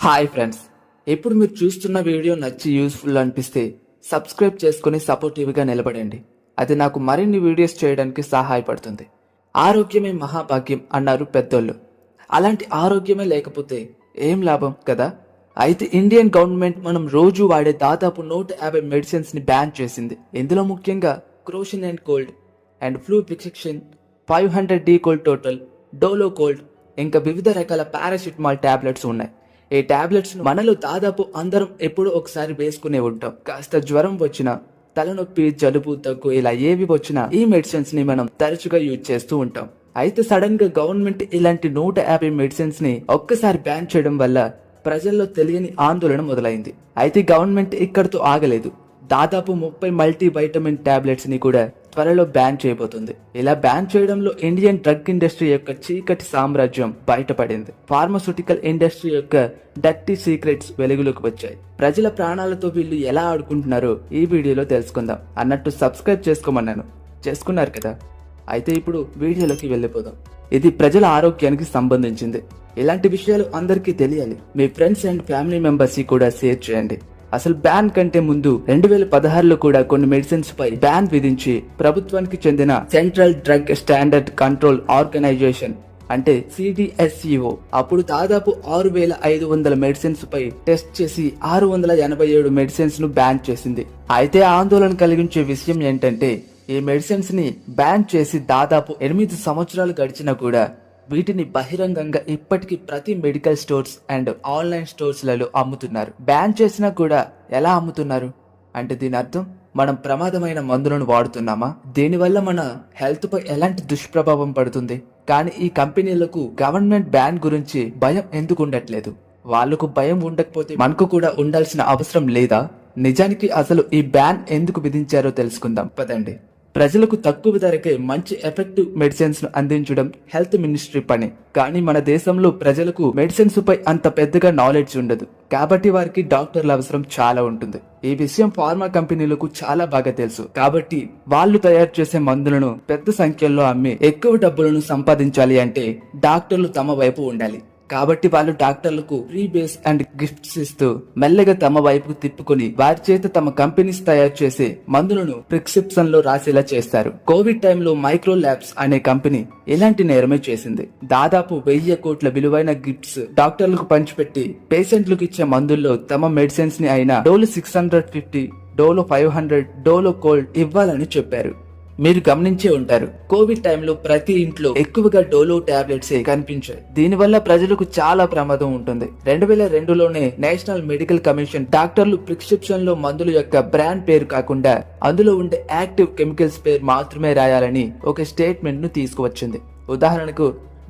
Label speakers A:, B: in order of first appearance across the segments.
A: Hi friends, ఇప్పుడు మీరు చూస్తున్న వీడియో నచ్చి యూస్ఫుల్ అనిపిస్తే సబ్స్క్రైబ్ చేసుకుని సపోర్టివ్గా నిలబడండి. అది నాకు మరిన్ని వీడియోస్ చేయడానికి సహాయపడుతుంది. ఆరోగ్యమే మహాభాగ్యం అన్నారు పెద్దోళ్ళు. అలాంటి ఆరోగ్యమే లేకపోతే ఏం లాభం కదా. అయితే ఇండియన్ గవర్నమెంట్ మనం రోజు వాడే దాదాపు 150 మెడిసిన్స్ ని బ్యాన్ చేసింది. ఇందులో ముఖ్యంగా Crocin and cold and flu prescription, 500 D'Cold total, Dolo cold, ఇంకా వివిధ రకాల పారాసిటమాల్ టాబ్లెట్స్ ఉన్నాయి. ఈ టాబ్లెట్స్ మనలో దాదాపు అందరం ఎప్పుడో ఒకసారి వేసుకునే ఉంటాం. కాస్త జ్వరం వచ్చినా, తలనొప్పి, జలుబు, దగ్గు ఇలా ఏవి వచ్చినా ఈ మెడిసిన్స్ ని మనం తరచుగా యూజ్ చేస్తూ ఉంటాం. అయితే సడన్ గా గవర్నమెంట్ ఇలాంటి 150 మెడిసిన్స్ ని ఒక్కసారి బ్యాన్ చేయడం వల్ల ప్రజల్లో తెలియని ఆందోళన మొదలైంది. అయితే గవర్నమెంట్ ఇక్కడితో ఆగలేదు. దాదాపు 30 మల్టీ వైటమిన్ టాబ్లెట్స్ ని కూడా త్వరలో బ్యాన్ చేయబోతుంది. ఇలా బ్యాన్ చేయడంలో ఇండియన్ డ్రగ్ ఇండస్ట్రీ యొక్క చీకటి సామ్రాజ్యం బయటపడింది. ఫార్మాస్యూటికల్ ఇండస్ట్రీ యొక్క డర్టీ సీక్రెట్స్ వెలుగులోకి వచ్చాయి. ప్రజల ప్రాణాలతో వీళ్ళు ఎలా ఆడుకుంటున్నారో ఈ వీడియోలో తెలుసుకుందాం. అన్నట్టు సబ్స్క్రైబ్ చేసుకోమన్నాను, చేసుకున్నారు కదా. అయితే ఇప్పుడు వీడియోలోకి వెళ్ళిపోదాం. ఇది ప్రజల ఆరోగ్యానికి సంబంధించింది. ఇలాంటి విషయాలు అందరికీ తెలియాలి. మీ ఫ్రెండ్స్ అండ్ ఫ్యామిలీ మెంబర్స్ కూడా షేర్ చేయండి. అసలు బ్యాన్ కంటే ముందు 2016లో కూడా కొన్ని మెడిసిన్స్ పై బ్యాన్ విధించి ప్రభుత్వానికి చెందిన central drug standard control organisation అంటే CDSCO అప్పుడు దాదాపు 6500 మెడిసిన్స్ పై టెస్ట్ చేసి 687 మెడిసిన్స్ ను బ్యాన్ చేసింది. అయితే ఆందోళన కలిగించే విషయం ఏంటంటే ఈ మెడిసిన్స్ ని బ్యాన్ చేసి దాదాపు 8 సంవత్సరాలు గడిచినా కూడా వీటిని బహిరంగంగా ఇప్పటికీ ప్రతి medical stores and online stores లలో అమ్ముతున్నారు. బ్యాన్ చేసినా కూడా ఎలా అమ్ముతున్నారు అంటే దీని అర్థం మనం ప్రమాదమైన మందులను వాడుతున్నామా? దీనివల్ల మన హెల్త్ పై ఎలాంటి దుష్ప్రభావం పడుతుంది? కానీ ఈ కంపెనీలకు గవర్నమెంట్ బ్యాన్ గురించి భయం ఎందుకు ఉండట్లేదు? వాళ్లకు భయం ఉండకపోతే మనకు కూడా ఉండాల్సిన అవసరం లేదా? నిజానికి అసలు ఈ బ్యాన్ ఎందుకు విధించారో తెలుసుకుందాం పదండి. ప్రజలకు తక్కువ ధరకే మంచి ఎఫెక్టివ్ మెడిసిన్స్ ను అందించడం హెల్త్ మినిస్ట్రీ పని. కానీ మన దేశంలో ప్రజలకు మెడిసిన్స్ పై అంత పెద్దగా నాలెడ్జ్ ఉండదు. కాబట్టి వారికి డాక్టర్ల అవసరం చాలా ఉంటుంది. ఈ విషయం ఫార్మా కంపెనీలకు చాలా బాగా తెలుసు. కాబట్టి వాళ్ళు తయారు చేసే మందులను పెద్ద సంఖ్యలో అమ్మి ఎక్కువ డబ్బులను సంపాదించాలి అంటే డాక్టర్లు తమ వైపు ఉండాలి. కాబట్టి వాళ్ళు డాక్టర్లకు ఫ్రీ బేస్ అండ్ గిఫ్ట్స్ ఇస్తూ మెల్లగా తమ వైపుకు తిప్పుకొని వారి చేత తమ కంపెనీస్ తయారు చేసే మందులను ప్రిస్క్రిప్షన్ లో రాసేలా చేస్తారు. కోవిడ్ టైంలో మైక్రో ల్యాబ్స్ అనే కంపెనీ ఇలాంటి నేరమే చేసింది. దాదాపు 1000 కోట్ల విలువైన గిఫ్ట్స్ డాక్టర్లకు పంచిపెట్టి పేషెంట్లకు ఇచ్చే మందుల్లో తమ మెడిసిన్స్ ని అయిన డోలో 650, డోలో 500, డోలో కోల్డ్ ఇవ్వాలని చెప్పారు. మీరు గమనించే ఉంటారు, కోవిడ్ టైంలో ప్రతి ఇంట్లో ఎక్కువగా డోలో టాబ్లెట్స్ కనిపించాయి. దీనివల్ల ప్రజలకు చాలా ప్రమాదం ఉంటుంది. 2002లోనే నేషనల్ మెడికల్ కమిషన్ డాక్టర్లు ప్రిస్క్రిప్షన్ లో మందుల యొక్క బ్రాండ్ పేరు కాకుండా అందులో ఉండే యాక్టివ్ కెమికల్స్ పేరు మాత్రమే రాయాలని ఒక స్టేట్మెంట్ ను తీసుకువచ్చింది. ఉదాహరణకు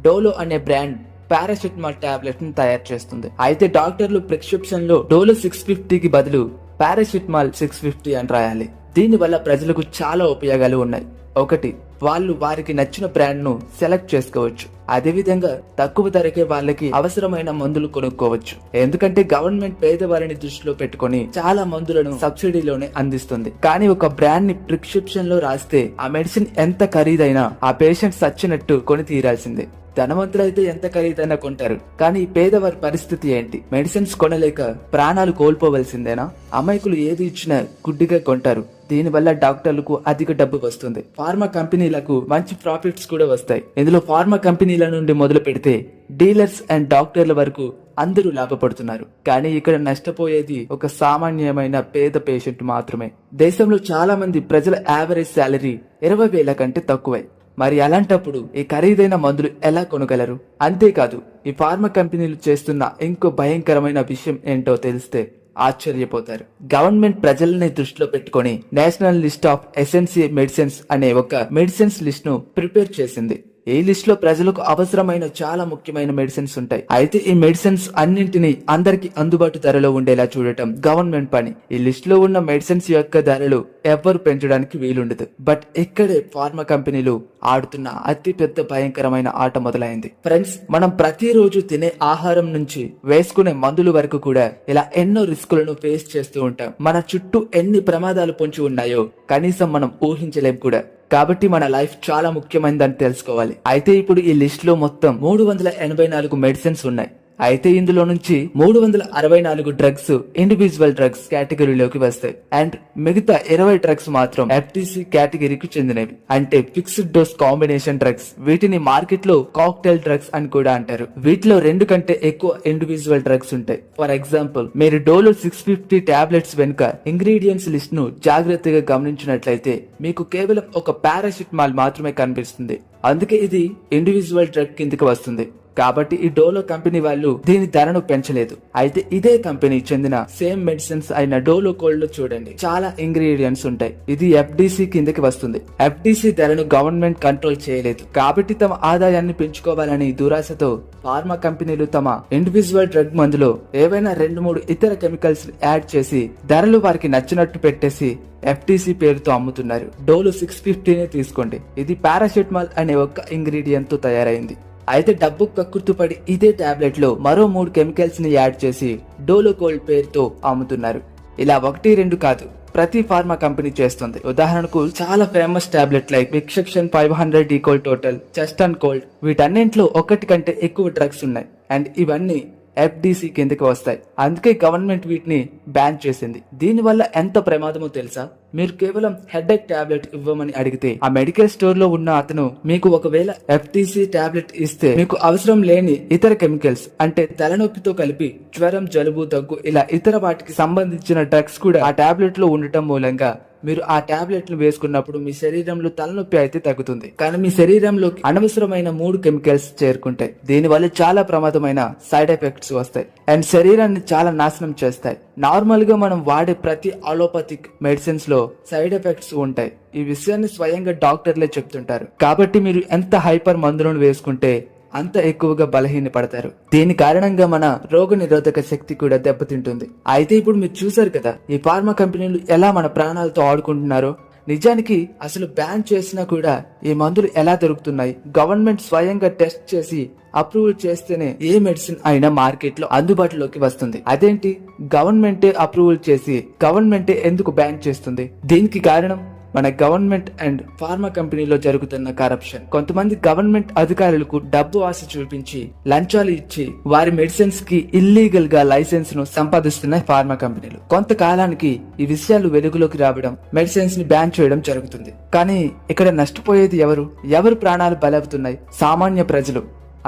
A: డోలో అనే బ్రాండ్ పారాసిటమాల్ టాబ్లెట్ ను తయారు చేస్తుంది. అయితే డాక్టర్లు ప్రిస్క్రిప్షన్ లో డోలో 650కి బదులు పారాసిటమాల్ 650 అని రాయాలి. దీని వల్ల ప్రజలకు చాలా ఉపయోగాలు ఉన్నాయి. ఒకటి, వాళ్ళు వారికి నచ్చిన బ్రాండ్ ను సెలెక్ట్ చేసుకోవచ్చు. అదేవిధంగా తక్కువ ధరకే వాళ్ళకి అవసరమైన మందులు కొనుక్కోవచ్చు. ఎందుకంటే గవర్నమెంట్ పేదవారిని దృష్టిలో పెట్టుకుని చాలా మందులను సబ్సిడీలోనే అందిస్తుంది. కానీ ఒక బ్రాండ్ ని ప్రిస్క్రిప్షన్ లో రాస్తే ఆ మెడిసిన్ ఎంత ఖరీదైనా ఆ పేషెంట్ సచ్చినట్టు కొని తీరాల్సిందే. ధనవంతులైతే ఎంత ఖరీదైనా కొంటారు. కానీ పేదవారి పరిస్థితి ఏంటి? మెడిసిన్స్ కొనలేక ప్రాణాలు కోల్పోవలసిందేనా? అమాయకులు ఏది ఇచ్చినా గుడ్డిగా కొంటారు. దీనివల్ల డాక్టర్లకు అధిక డబ్బు వస్తుంది. ఫార్మా కంపెనీలకు మంచి ప్రాఫిట్స్ కూడా వస్తాయి. ఇందులో ఫార్మా కంపెనీల నుండి మొదలు పెడితే డీలర్స్ అండ్ డాక్టర్ల వరకు అందరూ లాభపడుతున్నారు. కానీ ఇక్కడ నష్టపోయేది ఒక సామాన్యమైన పేద పేషెంట్ మాత్రమే. దేశంలో చాలా మంది ప్రజల యావరేజ్ శాలరీ 20,000 కంటే తక్కువే. మరి అలాంటప్పుడు ఈ ఖరీదైన మందులు ఎలా కొనగలరు? అంతేకాదు, ఈ ఫార్మా కంపెనీలు చేస్తున్న ఇంకో భయంకరమైన విషయం ఏంటో తెలిస్తే ఆశ్చర్యపోతారు. గవర్నమెంట్ ప్రజలని దృష్టిలో పెట్టుకొని national list of essential medicines అనే ఒక మెడిసిన్స్ లిస్ట్ ను ప్రిపేర్ చేసింది. ఈ లిస్ట్ లో ప్రజలకు అవసరమైన చాలా ముఖ్యమైన మెడిసిన్స్ ఉంటాయి. అయితే ఈ మెడిసిన్స్ అన్నింటినీ అందరికి అందుబాటు ధరలో ఉండేలా చూడటం గవర్నమెంట్ పని. ఈ లిస్ట్ లో ఉన్న మెడిసిన్స్ యొక్క ధరలు ఎవ్వరు పెంచడానికి వీలుండదు. బట్ ఇక్కడే ఫార్మా కంపెనీలు ఆడుతున్న అతి పెద్ద భయంకరమైన ఆట మొదలైంది. ఫ్రెండ్స్, మనం ప్రతిరోజు తినే ఆహారం నుంచి వేసుకునే మందుల వరకు కూడా ఇలా ఎన్నో రిస్కులను ఫేస్ చేస్తూ ఉంటాం. మన చుట్టూ ఎన్ని ప్రమాదాలు పొంచి ఉన్నాయో కనీసం మనం ఊహించలేం కూడా. కాబట్టి మన లైఫ్ చాలా ముఖ్యమైనదని తెలుసుకోవాలి. అయితే ఇప్పుడు ఈ లిస్ట్ లో మొత్తం 384 మెడిసిన్స్ ఉన్నాయి. అయితే ఇందులో నుంచి 364 డ్రగ్స్ ఇండివిజువల్ డ్రగ్స్ కేటగిరీలోకి వస్తాయి అండ్ మిగతా 20 డ్రగ్స్ మాత్రం ఎఫ్టీసీ కేటగిరీకి చెందినవి, అంటే ఫిక్స్డ్ డోస్ కాంబినేషన్ డ్రగ్స్. వీటిని మార్కెట్ లో కాక్టైల్ డ్రగ్స్ అని కూడా అంటారు. వీటిలో 2 కంటే ఎక్కువ ఇండివిజువల్ డ్రగ్స్ ఉంటాయి. ఫర్ ఎగ్జాంపుల్, మీరు డోలో 650 టాబ్లెట్స్ వెనుక ఇంగ్రీడియంట్స్ లిస్ట్ ను జాగ్రత్తగా గమనించినట్లయితే మీకు కేవలం ఒక పారాసిటమాల్ మాత్రమే కనిపిస్తుంది. అందుకే ఇది ఇండివిజువల్ డ్రగ్ కిందకి వస్తుంది. కాబట్టి ఈ డోలో కంపెనీ వాళ్ళు దీని ధరను పెంచలేదు. అయితే ఇదే కంపెనీ చెందిన సేమ్ మెడిసిన్స్ అయిన డోలో కోల్డ్ లో చూడండి, చాలా ఇంగ్రీడియంట్స్ ఉంటాయి. ఇది ఎఫ్డిసి కిందకి వస్తుంది. ఎఫ్డిసి ధరను గవర్నమెంట్ కంట్రోల్ చేయలేదు. కాబట్టి తమ ఆదాయాన్ని పెంచుకోవాలని దురాశతో ఫార్మా కంపెనీలు తమ ఇండివిజువల్ డ్రగ్ మందులో ఏవైనా 2-3 ఇతర కెమికల్స్ యాడ్ చేసి ధరలు వారికి నచ్చినట్టు పెట్టేసి ఎఫ్టీసీ పేరుతో అమ్ముతున్నారు. డోలో 650 తీసుకోండి, ఇది పారాసిటమాల్ అనే ఒక్క ఇంగ్రీడియంట్ తో తయారైంది. అయితే డబ్బు కక్కుర్తుపడి ఇదే టాబ్లెట్ లో మరో 3 కెమికల్స్ ని యాడ్ చేసి డోలో కోల్డ్ పేరుతో అమ్ముతున్నారు. ఇలా 1-2 కాదు, ప్రతి ఫార్మా కంపెనీ చేస్తుంది. ఉదాహరణకు చాలా famous tablet like Vicks Action 500 D'Cold total, chest and cold, వీటన్నింటిలో 1 కంటే ఎక్కువ డ్రగ్స్ ఉన్నాయి అండ్ ఇవన్నీ ఎఫ్డిసి కిందకి వస్తాయి. అందుకే గవర్నమెంట్ వీటిని బ్యాన్ చేసింది. దీని వల్ల ఎంత ప్రమాదమో తెలుసా? మీరు కేవలం హెడేక్ టాబ్లెట్ ఇవ్వమని అడిగితే ఆ మెడికల్ స్టోర్ లో ఉన్న అతను మీకు ఒకవేళ ఎఫ్టిసి టాబ్లెట్ ఇస్తే మీకు అవసరం లేని ఇతర కెమికల్స్ అంటే తలనొప్పితో కలిపి జ్వరం, జలుబు, దగ్గు ఇలా ఇతర వాటికి సంబంధించిన డ్రగ్స్ కూడా ఆ టాబ్లెట్ లో ఉండటం మూలంగా మీరు ఆ టాబ్లెట్ ను వేసుకున్నప్పుడు మీ శరీరంలో తలనొప్పి అయితే తగ్గుతుంది. కానీ మీ శరీరంలోకి అనవసరమైన 3 కెమికల్స్ చేరుకుంటాయి. దీని వల్ల చాలా ప్రమాదమైన సైడ్ ఎఫెక్ట్స్ వస్తాయి అండ్ శరీరాన్ని చాలా నాశనం చేస్తాయి. నార్మల్ గా మనం వాడే ప్రతి అలోపతిక్ మెడిసిన్స్ లో సైడ్ ఎఫెక్ట్స్ ఉంటాయి. ఈ విషయాన్ని స్వయంగా డాక్టర్లే చెప్తుంటారు. కాబట్టి మీరు ఎంత హైపర్ మందులను వేసుకుంటే అంత ఎక్కువగా బలహీనపడతారు. దీని కారణంగా మన రోగ నిరోధక శక్తి కూడా దెబ్బతింటుంది. అయితే ఇప్పుడు మీరు చూసారు కదా ఈ ఫార్మా కంపెనీలు ఎలా మన ప్రాణాలతో ఆడుకుంటున్నారో. నిజానికి అసలు బ్యాన్ చేసినా కూడా ఈ మందులు ఎలా దొరుకుతున్నాయి? గవర్నమెంట్ స్వయంగా టెస్ట్ చేసి అప్రూవల్ చేస్తేనే ఏ మెడిసిన్ అయినా మార్కెట్ లో అందుబాటులోకి వస్తుంది. అదేంటి, గవర్నమెంటే అప్రూవల్ చేసి గవర్నమెంటే ఎందుకు బ్యాన్ చేస్తుంది? దీనికి కారణం మన గవర్నమెంట్ అండ్ ఫార్మా కంపెనీలో జరుగుతున్న కరప్షన్. కొంతమంది గవర్నమెంట్ అధికారులకు డబ్బు ఆశ చూపించి లంచాలు ఇచ్చి వారి మెడిసిన్స్ కి ఇల్లీగల్ గా లైసెన్స్ ను సంపాదిస్తున్న ఫార్మా కంపెనీలు. కొంతకాలానికి ఈ విషయాలు వెలుగులోకి రావడం, మెడిసిన్స్ ని బ్యాన్ చేయడం జరుగుతుంది. కానీ ఇక్కడ నష్టపోయేది ఎవరు? ఎవరు ప్రాణాలు బలవుతున్నాయి? సామాన్య ప్రజలు,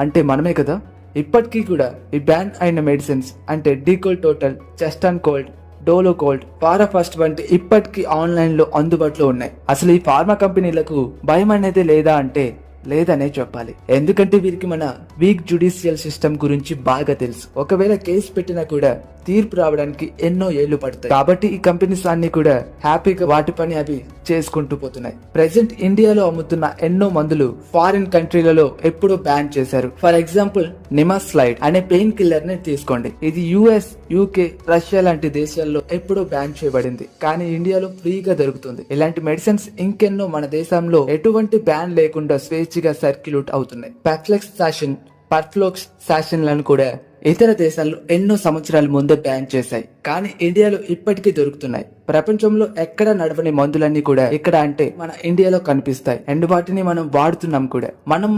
A: అంటే మనమే కదా. ఇప్పటికీ కూడా ఈ బ్యాన్ అయిన మెడిసిన్స్ అంటే D'Cold total, chest and cold, Dolo cold, Parafast వంటి ఇప్పటికీ ఆన్లైన్ లో అందుబాటులో ఉన్నాయి. అసలు ఈ ఫార్మా కంపెనీలకు భయం అనేది లేదా అంటే లేదనే చెప్పాలి. ఎందుకంటే వీరికి మన వీక్ జ్యుడిషియల్ సిస్టమ్ గురించి బాగా తెలుసు. ఒకవేళ కేసు పెట్టినా కూడా తీర్పు రావడానికి ఎన్నో ఏళ్లు పడతాయి. కాబట్టి ఈ కంపెనీస్ అన్ని కూడా హ్యాపీగా వాటి పని అవి చేసుకుంటూ పోతున్నాయి. ప్రెసెంట్ ఇండియాలో అమ్ముతున్న ఎన్నో మందులు ఫారిన్ కంట్రీలలో ఎప్పుడో బ్యాన్ చేశారు. ఫర్ ఎగ్జాంపుల్, నిమాస్లైడ్ అనే పెయిన్ కిల్లర్ ని తీసుకోండి. ఇది యుఎస్, యూకే, రష్యా లాంటి దేశాల్లో ఎప్పుడో బ్యాన్ చేయబడింది. కానీ ఇండియాలో ఫ్రీగా దొరుకుతుంది. ఇలాంటి మెడిసిన్స్ ఇంకెన్నో మన దేశంలో ఎటువంటి బ్యాన్ లేకుండా స్వేచ్ఛగా సర్క్యులేట్ అవుతున్నాయి. పర్ఫ్లోక్స్ లను కూడా ఇతర దేశాల్లో ఎన్నో సంవత్సరాల ముందే బ్యాన్ చేశాయి. కానీ ఇండియాలో ఇప్పటికీ దొరుకుతున్నాయి. ప్రపంచంలో ఎక్కడ నడవని మందులన్నీ కూడా ఇక్కడ అంటే మన ఇండియాలో కనిపిస్తాయి అండ్ వాటిని మనం వాడుతున్నాం కూడా.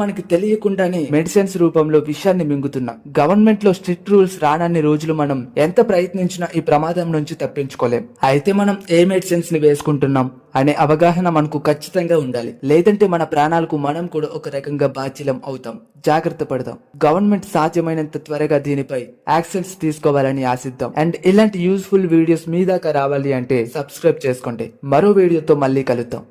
A: మనకి తెలియకుండానే మెడిసిన్స్ రూపంలో విషయాన్ని మింగుతున్నాం. గవర్నమెంట్ లో స్ట్రిక్ట్ రూల్స్ రానన్ని రోజులు మనం ఎంత ప్రయత్నించినా ఈ ప్రమాదం నుంచి తప్పించుకోలేం. అయితే మనం ఏ మెడిసిన్స్ ని వేసుకుంటున్నాం అనే అవగాహన మనకు ఖచ్చితంగా ఉండాలి. లేదంటే మన ప్రాణాలకు మనం కూడా ఒక రకంగా బాధ్యులం అవుతాం. జాగ్రత్త పడదాం. గవర్నమెంట్ సాధ్యమైనంత త్వరగా దీనిపై యాక్షన్స్ తీసుకోవాలని ఆశిద్దాం. అండ్ ఇలాంటి యూస్ఫుల్ వీడియోస్ మీ దాకా రావాలి అంటే సబ్స్క్రైబ్ చేసుకోండి. మరో వీడియోతో మళ్ళీ కలుద్దాం.